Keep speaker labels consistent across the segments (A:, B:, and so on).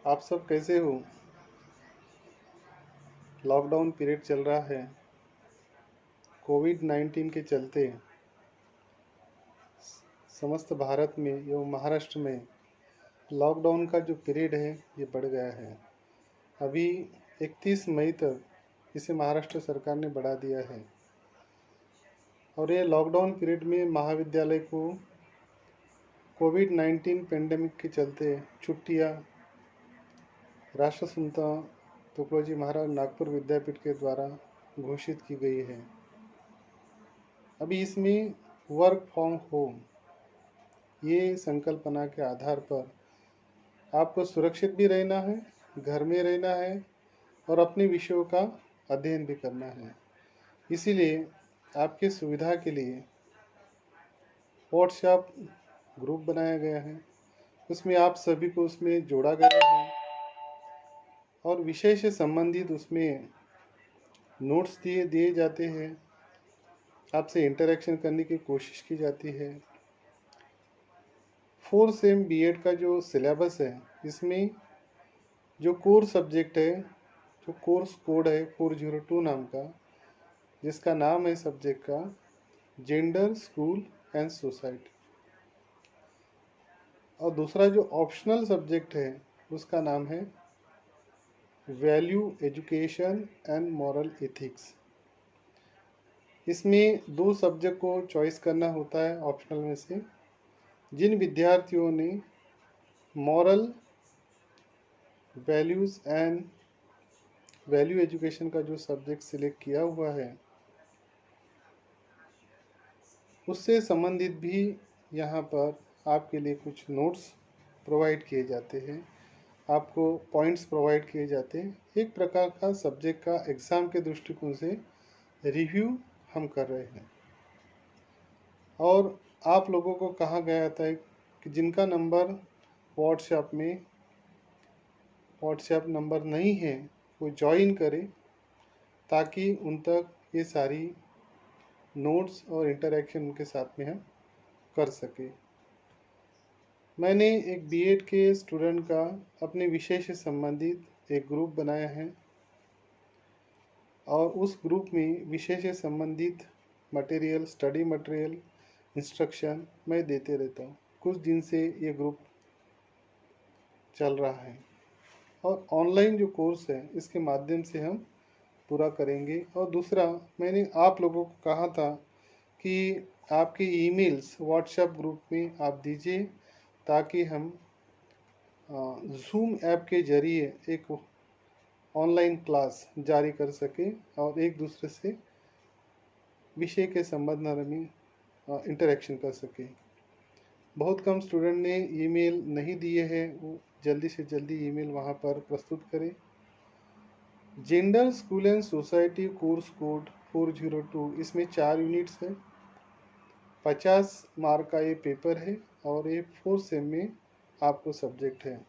A: आप सब कैसे हो? लॉकडाउन पीरियड चल रहा है। कोविड-19 के चलते समस्त भारत में एवं महाराष्ट्र में लॉकडाउन का जो पीरियड है ये बढ़ गया है। अभी 31 मई तक इसे महाराष्ट्र सरकार ने बढ़ा दिया है और ये लॉकडाउन पीरियड में महाविद्यालय को कोविड-19 पेंडेमिक के चलते छुट्टियाँ राष्ट्रसंत तुकडोजी महाराज नागपुर विद्यापीठ के द्वारा घोषित की गई है। अभी इसमें वर्क फ्रॉम होम ये संकल्पना के आधार पर आपको सुरक्षित भी रहना है, घर में रहना है और अपने विषयों का अध्ययन भी करना है। इसीलिए आपके सुविधा के लिए व्हाट्सएप ग्रुप बनाया गया है। उसमें आप सभी को उसमें जोड़ा गया है और विषय से संबंधित उसमें नोट्स दिए दिए जाते हैं। आपसे इंटरेक्शन करने की कोशिश की जाती है। 4 सेम बीएड का जो सिलेबस है इसमें जो कोर सब्जेक्ट है, जो कोर्स कोड है 402 नाम का, जिसका नाम है सब्जेक्ट का जेंडर, स्कूल एंड सोसाइटी, और दूसरा जो ऑप्शनल सब्जेक्ट है उसका नाम है value education and moral ethics. इसमें 2 सब्जेक्ट को चॉइस करना होता है ऑप्शनल में से। जिन विद्यार्थियों ने moral values and value education का जो सब्जेक्ट सिलेक्ट किया हुआ है उससे संबंधित भी यहाँ पर आपके लिए कुछ नोट्स प्रोवाइड किए जाते हैं, आपको पॉइंट्स प्रोवाइड किए जाते हैं। एक प्रकार का सब्जेक्ट का एग्ज़ाम के दृष्टिकोण से रिव्यू हम कर रहे हैं। और आप लोगों को कहा गया था कि जिनका नंबर व्हाट्सएप नंबर नहीं है वो ज्वाइन करें ताकि उन तक ये सारी नोट्स और इंटरेक्शन उनके साथ में हम कर सके। मैंने एक बीएड के स्टूडेंट का अपने विषय से संबंधित एक ग्रुप बनाया है और उस ग्रुप में विषय से संबंधित मटेरियल, स्टडी मटेरियल, इंस्ट्रक्शन मैं देते रहता हूँ। कुछ दिन से ये ग्रुप चल रहा है और ऑनलाइन जो कोर्स है इसके माध्यम से हम पूरा करेंगे। और दूसरा, मैंने आप लोगों को कहा था कि आपके ईमेल्स व्हाट्सएप ग्रुप में आप दीजिए ताकि हम ज़ूम ऐप के ज़रिए एक ऑनलाइन क्लास जारी कर सकें और एक दूसरे से विषय के संबंध में इंटरेक्शन कर सकें। बहुत कम स्टूडेंट ने ईमेल नहीं दिए हैं, वो जल्दी से जल्दी ईमेल वहाँ पर प्रस्तुत करें। Gender, school and society course code 402, इसमें 4 यूनिट्स हैं। 50 मार्क का ये पेपर है और ये 4 सेम में आपको सब्जेक्ट है।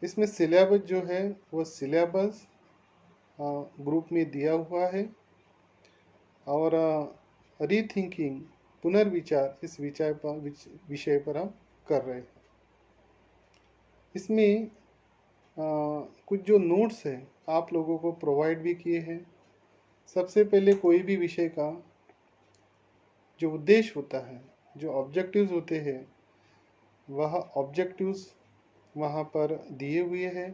A: इसमें सिलेबस जो है वो सिलेबस ग्रुप में दिया हुआ है और रीथिंकिंग, पुनर्विचार इस विषय पर हम कर रहे हैं। इसमें कुछ जो नोट्स हैं आप लोगों को प्रोवाइड भी किए हैं। सबसे पहले कोई भी विषय का जो उद्देश्य होता है, जो ऑब्जेक्टिव्स होते हैं, वह ऑब्जेक्टिव्स वहाँ पर दिए हुए हैं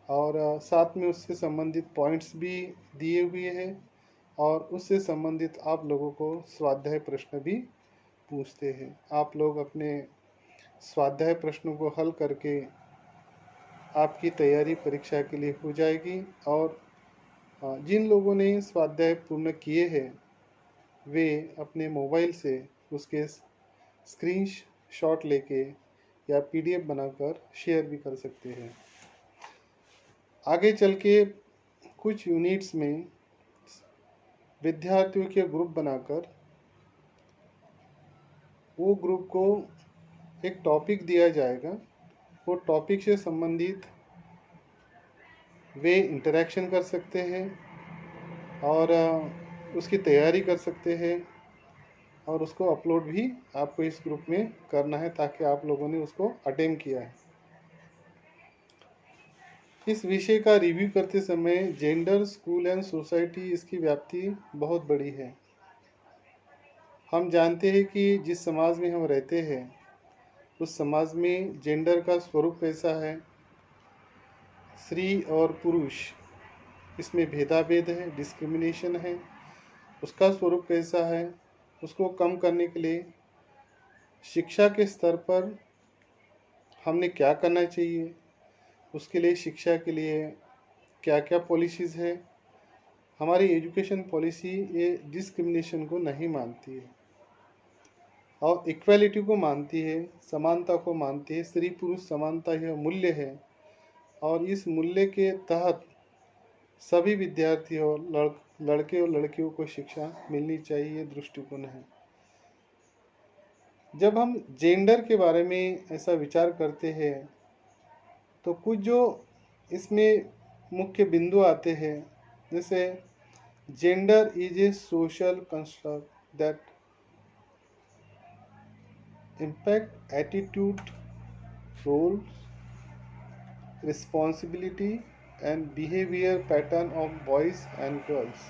A: और साथ में उससे संबंधित पॉइंट्स भी दिए हुए हैं और उससे संबंधित आप लोगों को स्वाध्याय प्रश्न भी पूछते हैं। आप लोग अपने स्वाध्याय प्रश्नों को हल करके आपकी तैयारी परीक्षा के लिए हो जाएगी। और जिन लोगों ने स्वाध्याय पूर्ण किए हैं वे अपने मोबाइल से उसके स्क्रीन शॉट लेके या पीडीएफ बनाकर शेयर भी कर सकते हैं। आगे चल के कुछ यूनिट्स में विद्यार्थियों के ग्रुप बनाकर वो ग्रुप को एक टॉपिक दिया जाएगा। वो टॉपिक से संबंधित वे इंटरेक्शन कर सकते हैं और उसकी तैयारी कर सकते हैं और उसको अपलोड भी आपको इस ग्रुप में करना है ताकि आप लोगों ने उसको अटेम्प्ट किया है। इस विषय का रिव्यू करते समय जेंडर, स्कूल एंड सोसाइटी, इसकी व्याप्ति बहुत बड़ी है। हम जानते हैं कि जिस समाज में हम रहते हैं उस समाज में जेंडर का स्वरूप कैसा है। स्त्री और पुरुष, इसमें भेदाभेद है, डिस्क्रिमिनेशन है। उसका स्वरूप कैसा है, उसको कम करने के लिए शिक्षा के स्तर पर हमने क्या करना चाहिए, उसके लिए शिक्षा के लिए क्या क्या पॉलिसीज़ है। हमारी एजुकेशन पॉलिसी ये डिस्क्रिमिनेशन को नहीं मानती है और इक्वालिटी को मानती है, समानता को मानती है। स्त्री पुरुष समानता यह मूल्य है और इस मूल्य के तहत सभी विद्यार्थियों, लड़के और लड़कियों को शिक्षा मिलनी चाहिए, दृष्टिकोण है। जब हम जेंडर के बारे में ऐसा विचार करते हैं तो कुछ जो इसमें मुख्य बिंदु आते हैं, जैसे gender is a social construct that impact attitude, roles, responsibility and behavior pattern of boys and girls,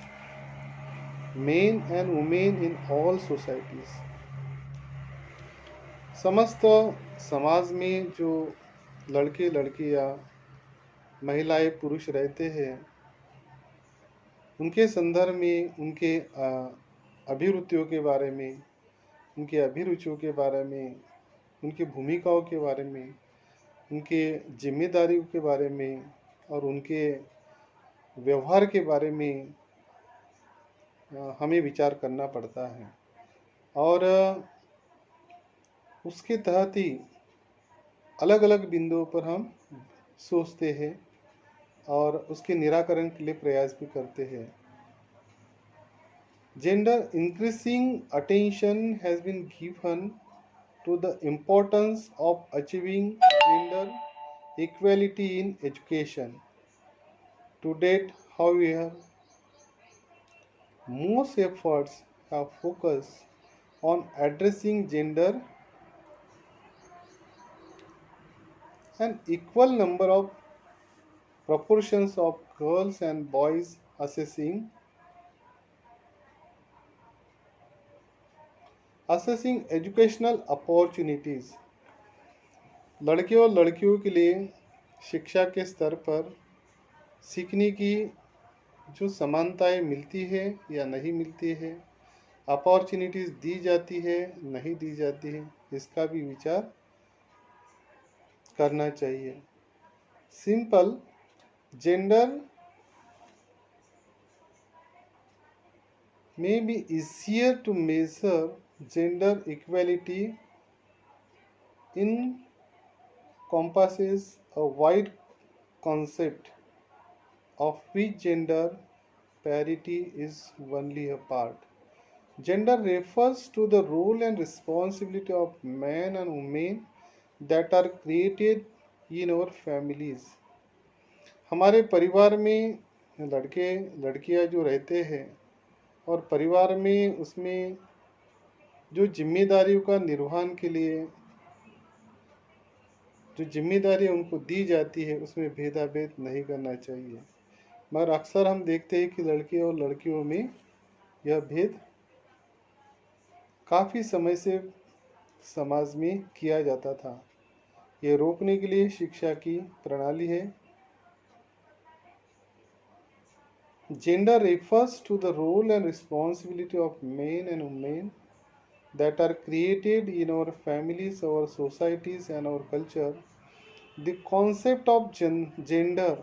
A: men and women in all societies। समस्त समाज में जो लड़के लड़कियां, महिलाएं पुरुष रहते हैं, उनके संदर्भ में उनके अभिरुचियों के बारे में, उनके अभिरुचियों के बारे में, उनकी भूमिकाओं के बारे में, उनके जिम्मेदारियों के बारे में और उनके व्यवहार के बारे में हमें विचार करना पड़ता है। और उसके तहत ही अलग अलग बिंदुओं पर हम सोचते हैं और उसके निराकरण के लिए प्रयास भी करते हैं। Gender increasing attention has been given to the importance of achieving gender equality in education. To date, however, most efforts have focused on addressing gender and equal number of proportions of girls and boys assessing educational opportunities। लड़के और लड़कियों के लिए शिक्षा के स्तर पर सीखने की जो समानताएं मिलती है या नहीं मिलती है, अपॉर्चुनिटीज़ दी जाती है नहीं दी जाती है, इसका भी विचार करना चाहिए। Simple, gender may be easier to measure। gender equality encompasses a wide concept of which gender parity is only a part। Gender refers to the role and responsibility of men and women that are created in our families। हमारे परिवार में लड़के लड़कियां जो रहते हैं और परिवार में उसमें जो जिम्मेदारियों का निर्वहन के लिए जो जिम्मेदारी उनको दी जाती है उसमें भेदाभेद नहीं करना चाहिए। मगर अक्सर हम देखते हैं कि लड़के और लड़कियों में यह भेद काफ़ी समय से समाज में किया जाता था। ये रोकने के लिए शिक्षा की प्रणाली है। Gender refers to the role and responsibility of men and women that are created in our families, our societies and our culture। The concept of gender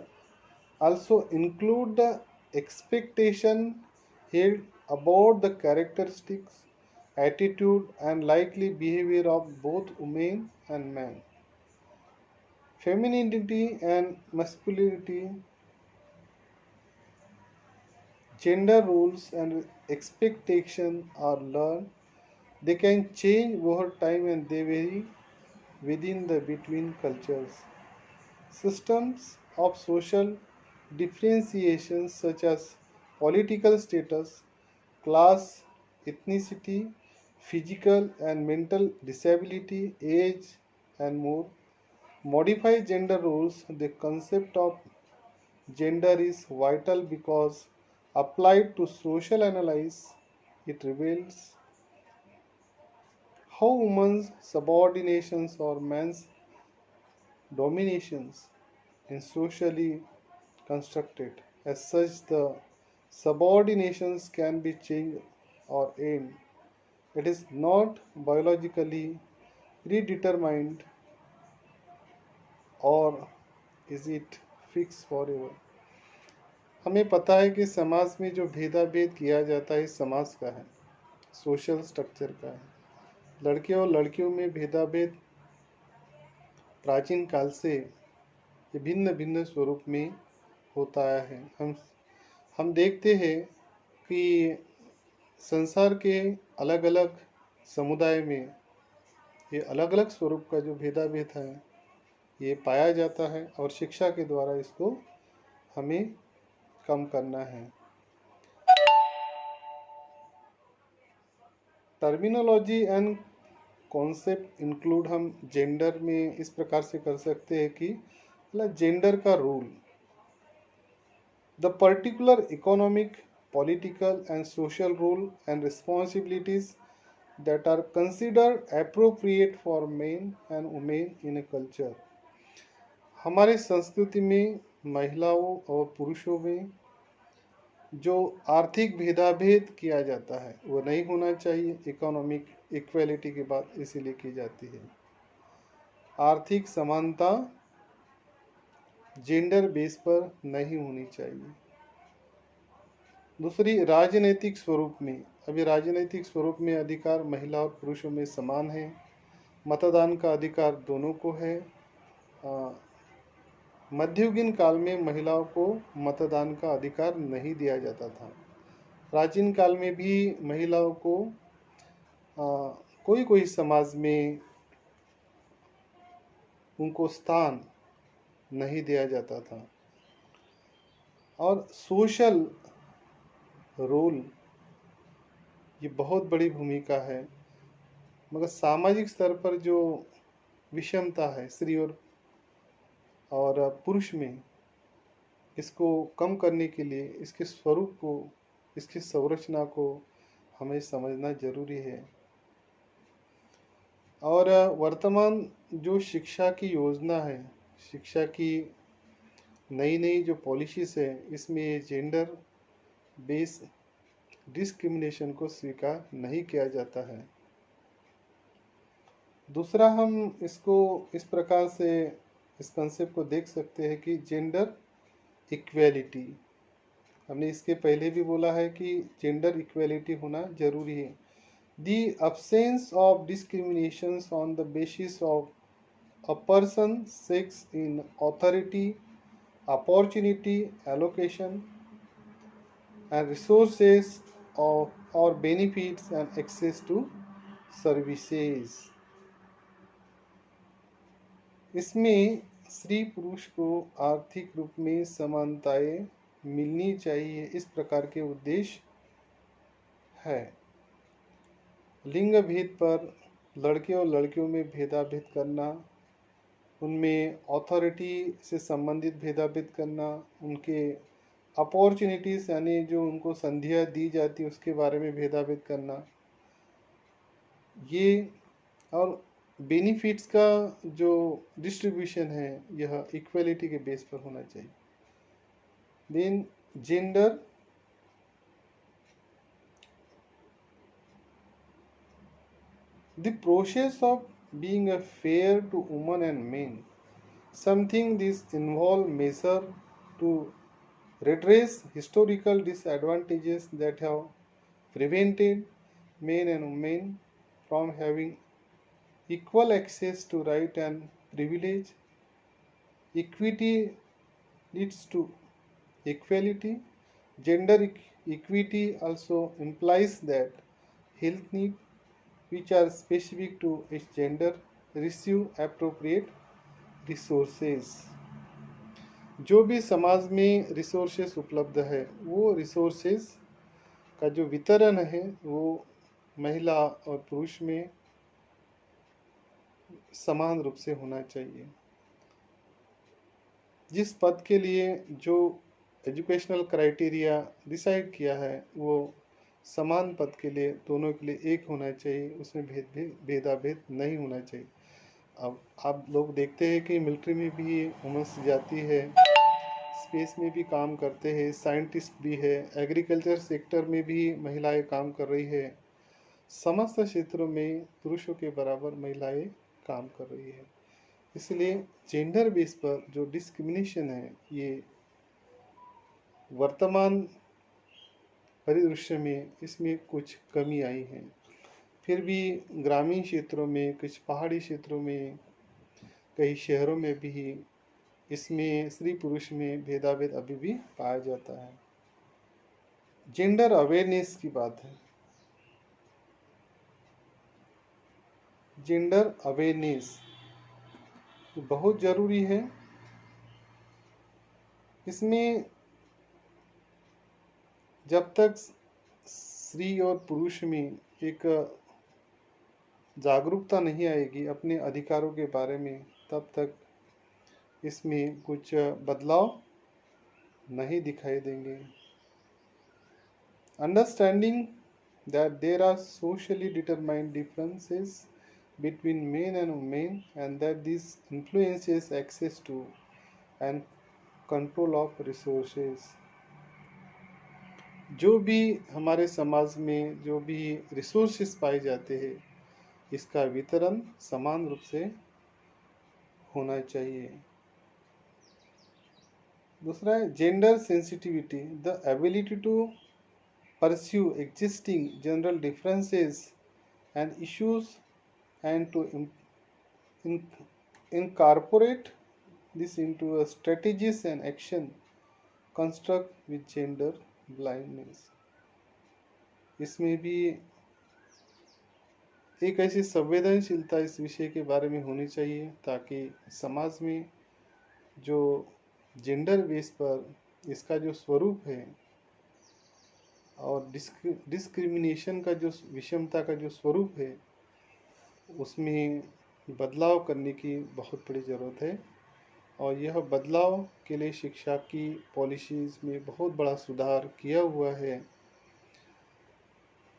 A: also include the expectation held about the characteristics, attitude and likely behavior of both women and men। Femininity and masculinity, gender roles and expectations are learned। They can change over time and they vary within the between cultures। Systems of social differentiations such as political status, class, ethnicity, physical and mental disability, age and more modify gender roles। The concept of gender is vital because applied to social analysis, it reveals how women's subordinations or men's dominations is socially constructed. As such, the subordinations can be changed or aimed. It is not biologically predetermined, or is it fixed forever? हमें पता है कि समाज में जो भेदाभेद किया जाता है समाज का है, सोशल स्ट्रक्चर का है। लड़के और लड़कियों में भेदाभेद प्राचीन काल से भिन्न भिन्न स्वरूप में होता आया है। हम देखते हैं कि संसार के अलग अलग समुदाय में ये अलग अलग स्वरूप का जो भेदाभेद है ये पाया जाता है और शिक्षा के द्वारा इसको हमें कम करना है। टर्मिनोलॉजी एंड कॉन्सेप्ट इंक्लूड हम जेंडर में इस प्रकार से कर सकते हैं कि जेंडर का rule, the particular economic, political and social rule and responsibilities that are considered appropriate for men and women in a culture। हमारे संस्कृति में महिलाओं और पुरुषों में जो आर्थिक भेदाभेद किया जाता है वो नहीं होना चाहिए। इकोनॉमिक इक्वेलिटी की बात इसीलिए की जाती है। आर्थिक समानता जेंडर बेस पर नहीं होनी चाहिए। दूसरी, राजनीतिक स्वरूप में, अभी राजनीतिक स्वरूप में अधिकार महिला और पुरुषों में समान है। मतदान का अधिकार दोनों को है। मध्ययुगीन काल में महिलाओं को मतदान का अधिकार नहीं दिया जाता था। प्राचीन काल में भी महिलाओं को कोई कोई समाज में उनको स्थान नहीं दिया जाता था। और सोशल रोल ये बहुत बड़ी भूमिका है, मगर सामाजिक स्तर पर जो विषमता है स्त्री और पुरुष में, इसको कम करने के लिए इसके स्वरूप को, इसकी संरचना को हमें समझना जरूरी है। और वर्तमान जो शिक्षा की योजना है, शिक्षा की नई नई जो पॉलिसीज है, इसमें जेंडर बेस डिस्क्रिमिनेशन को स्वीकार नहीं किया जाता है। दूसरा, हम इसको इस प्रकार से इस कंसेप्ट को देख सकते हैं कि जेंडर इक्वेलिटी, हमने इसके पहले भी बोला है कि जेंडर इक्वेलिटी होना जरूरी है। The absence of discriminations on the basis of a person's sex in authority, opportunity, allocation and resources or benefits and access to services। इसमें स्त्री पुरुष को आर्थिक रूप में समानताएं मिलनी चाहिए, इस प्रकार के उद्देश्य है। लिंग भेद पर लड़के और लड़कियों में भेदाभेद करना, उनमें अथॉरिटी से संबंधित भेदाभेद करना, उनके अपॉर्चुनिटीज़ यानी जो उनको संधियाँ दी जाती उसके बारे में भेदाभेद करना, ये और बेनिफिट्स का जो डिस्ट्रीब्यूशन है यह इक्वलिटी के बेस पर होना चाहिए। Then gender the process of being a fair to women and men, something this involve measure to redress historical disadvantages that have prevented men and women from having equal access to right and privilege. Equity leads to equality. Gender equity also implies that health needs which are specific to its gender receive appropriate resources। जो भी समाज में resources उपलब्ध है वो resources का जो वितरण है वो महिला और पुरुष में समान रूप से होना चाहिए। जिस पद के लिए जो एजुकेशनल क्राइटेरिया डिसाइड किया है वो समान पद के लिए दोनों के लिए एक होना चाहिए, उसमें भेदाभेद नहीं होना चाहिए। अब आप लोग देखते हैं कि मिलिट्री में भी वुमेन्स जाती है, स्पेस में भी काम करते हैं, साइंटिस्ट भी है, एग्रीकल्चर सेक्टर में भी महिलाएं काम कर रही है, समस्त क्षेत्रों में पुरुषों के बराबर महिलाएं काम कर रही है। इसलिए जेंडर बेस पर जो डिस्क्रिमिनेशन है ये वर्तमान परिदृश्य में इसमें कुछ कमी आई है। फिर भी ग्रामीण क्षेत्रों में, कुछ पहाड़ी क्षेत्रों में, कई शहरों में भी इसमें स्त्री पुरुष में भेदाभेद अभी भी पाया जाता है। जेंडर अवेयरनेस की बात है। जेंडर अवेयरनेस बहुत ज़रूरी है। इसमें जब तक स्त्री और पुरुष में एक जागरूकता नहीं आएगी अपने अधिकारों के बारे में, तब तक इसमें कुछ बदलाव नहीं दिखाई देंगे। Understanding that there are socially determined differences between men and women and that this influences access to and control of resources। जो भी हमारे समाज में जो भी रिसोर्सेस पाए जाते हैं इसका वितरण समान रूप से होना चाहिए। दूसरा है gender sensitivity, the ability to pursue existing general differences and issues and to incorporate this into a strategies and action construct with gender blindness। इसमें भी एक ऐसी संवेदनशीलता इस विषय के बारे में होनी चाहिए ताकि समाज में जो जेंडर बेस पर इसका जो स्वरूप है और डिस्क्रिमिनेशन का जो विषमता का जो स्वरूप है उसमें बदलाव करने की बहुत बड़ी ज़रूरत है। और यह बदलाव के लिए शिक्षा की पॉलिसीज़ में बहुत बड़ा सुधार किया हुआ है।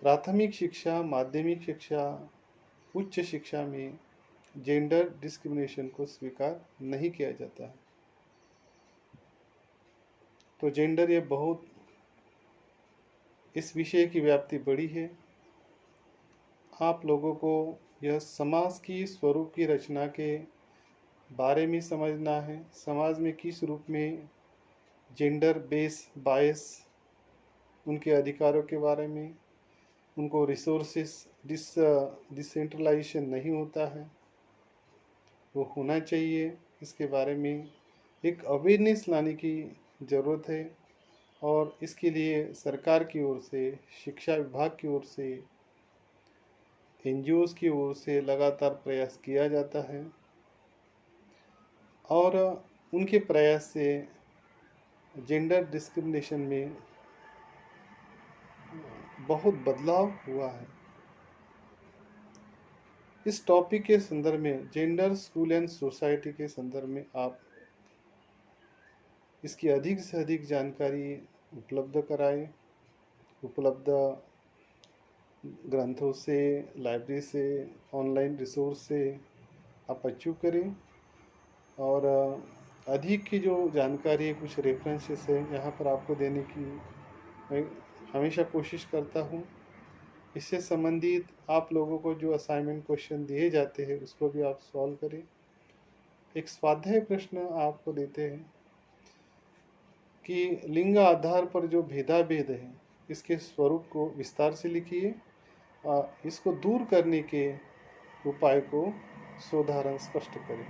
A: प्राथमिक शिक्षा, माध्यमिक शिक्षा, उच्च शिक्षा में जेंडर डिस्क्रिमिनेशन को स्वीकार नहीं किया जाता है। तो जेंडर ये बहुत इस विषय की व्याप्ति बड़ी है। आप लोगों को यह समाज की स्वरूप की रचना के बारे में समझना है। समाज में किस रूप में जेंडर बेस बायस उनके अधिकारों के बारे में, उनको रिसोर्सेस डिसेंट्रलाइजेशन नहीं होता है, वो होना चाहिए। इसके बारे में एक अवेयरनेस लाने की ज़रूरत है और इसके लिए सरकार की ओर से, शिक्षा विभाग की ओर से, एनजीओज़ की ओर से लगातार प्रयास किया जाता है और उनके प्रयास से जेंडर डिस्क्रिमिनेशन में बहुत बदलाव हुआ है। इस टॉपिक के संदर्भ में, जेंडर स्कूल एंड सोसाइटी के संदर्भ में आप इसकी अधिक से अधिक जानकारी उपलब्ध कराएं। उपलब्ध ग्रंथों से, लाइब्रेरी से, ऑनलाइन रिसोर्स से आप अचीव करें और अधिक की जो जानकारी है, कुछ रेफरेंसेस है यहाँ पर आपको देने की मैं हमेशा कोशिश करता हूँ। इससे संबंधित आप लोगों को जो असाइनमेंट क्वेश्चन दिए जाते हैं उसको भी आप सॉल्व करें। एक स्वाध्याय प्रश्न आपको देते हैं कि लिंग आधार पर जो भेदाभेद है इसके स्वरूप को विस्तार से लिखिए, इसको दूर करने के उपाय को सोधारण स्पष्ट करें।